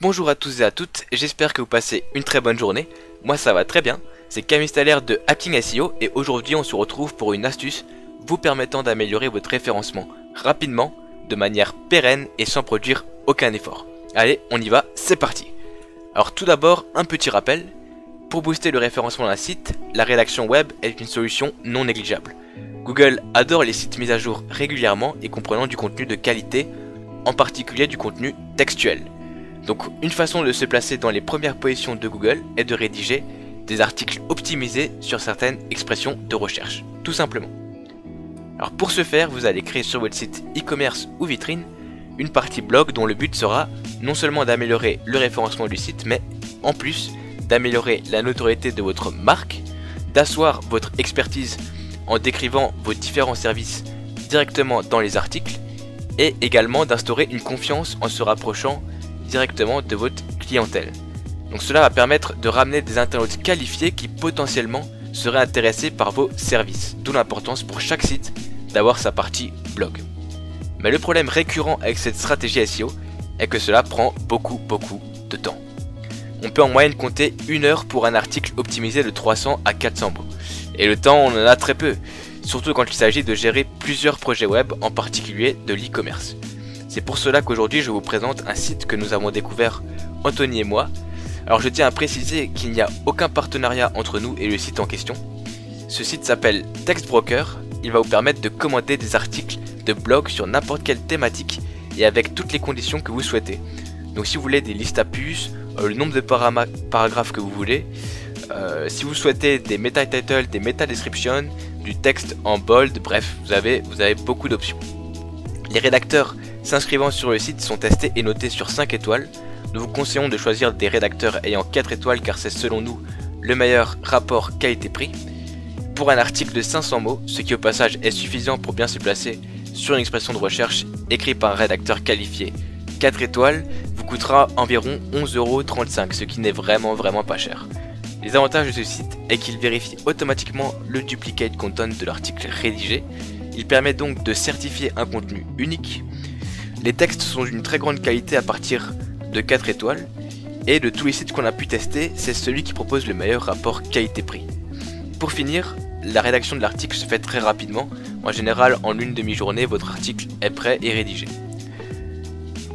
Bonjour à tous et à toutes, j'espère que vous passez une très bonne journée. Moi ça va très bien, c'est Camille Staller de Hacking SEO et aujourd'hui on se retrouve pour une astuce vous permettant d'améliorer votre référencement rapidement, de manière pérenne et sans produire aucun effort. Allez, on y va, c'est parti. Alors tout d'abord, un petit rappel. Pour booster le référencement d'un site, la rédaction web est une solution non négligeable. Google adore les sites mis à jour régulièrement et comprenant du contenu de qualité, en particulier du contenu textuel. Donc une façon de se placer dans les premières positions de Google est de rédiger des articles optimisés sur certaines expressions de recherche, tout simplement. Alors pour ce faire, vous allez créer sur votre site e-commerce ou vitrine une partie blog dont le but sera non seulement d'améliorer le référencement du site, mais en plus d'améliorer la notoriété de votre marque, d'asseoir votre expertise en décrivant vos différents services directement dans les articles et également d'instaurer une confiance en se rapprochant directement de votre clientèle. Donc cela va permettre de ramener des internautes qualifiés qui potentiellement seraient intéressés par vos services, d'où l'importance pour chaque site d'avoir sa partie blog. Mais le problème récurrent avec cette stratégie SEO est que cela prend beaucoup de temps. On peut en moyenne compter 1 heure pour un article optimisé de 300 à 400 mots. Et le temps, on en a très peu, surtout quand il s'agit de gérer plusieurs projets web, en particulier de l'e-commerce. C'est pour cela qu'aujourd'hui je vous présente un site que nous avons découvert, Anthony et moi. Alors je tiens à préciser qu'il n'y a aucun partenariat entre nous et le site en question. Ce site s'appelle Textbroker, il va vous permettre de commander des articles de blog sur n'importe quelle thématique et avec toutes les conditions que vous souhaitez. Donc si vous voulez des listes à puces, le nombre de paragraphes que vous voulez, si vous souhaitez des meta titles, des meta descriptions, du texte en bold, bref, vous avez beaucoup d'options. Les rédacteurs s'inscrivant sur le site sont testés et notés sur 5 étoiles. Nous vous conseillons de choisir des rédacteurs ayant 4 étoiles car c'est selon nous le meilleur rapport qualité-prix. Pour un article de 500 mots, ce qui au passage est suffisant pour bien se placer sur une expression de recherche écrite par un rédacteur qualifié 4 étoiles, vous coûtera environ 11,35 €, ce qui n'est vraiment pas cher. Les avantages de ce site est qu'il vérifie automatiquement le duplicate content de l'article rédigé. Il permet donc de certifier un contenu unique. Les textes sont d'une très grande qualité à partir de 4 étoiles. Et de tous les sites qu'on a pu tester, c'est celui qui propose le meilleur rapport qualité-prix. Pour finir, la rédaction de l'article se fait très rapidement. En général, en une demi-journée, votre article est prêt et rédigé.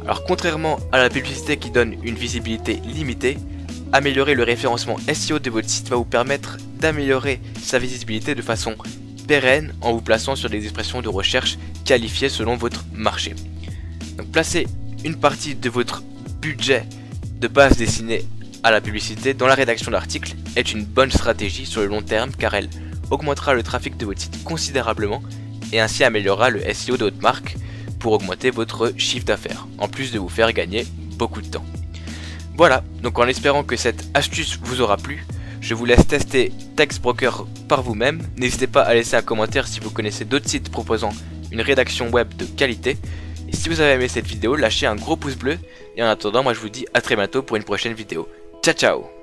Alors contrairement à la publicité qui donne une visibilité limitée, améliorer le référencement SEO de votre site va vous permettre d'améliorer sa visibilité de façon pérenne en vous plaçant sur des expressions de recherche qualifiées selon votre marché. Donc placer une partie de votre budget de base destiné à la publicité dans la rédaction d'articles est une bonne stratégie sur le long terme car elle augmentera le trafic de votre site considérablement et ainsi améliorera le SEO de votre marque pour augmenter votre chiffre d'affaires, en plus de vous faire gagner beaucoup de temps. Voilà, donc en espérant que cette astuce vous aura plu, je vous laisse tester Textbroker par vous-même. N'hésitez pas à laisser un commentaire si vous connaissez d'autres sites proposant une rédaction web de qualité. Et si vous avez aimé cette vidéo, lâchez un gros pouce bleu. Et en attendant, moi je vous dis à très bientôt pour une prochaine vidéo. Ciao ciao!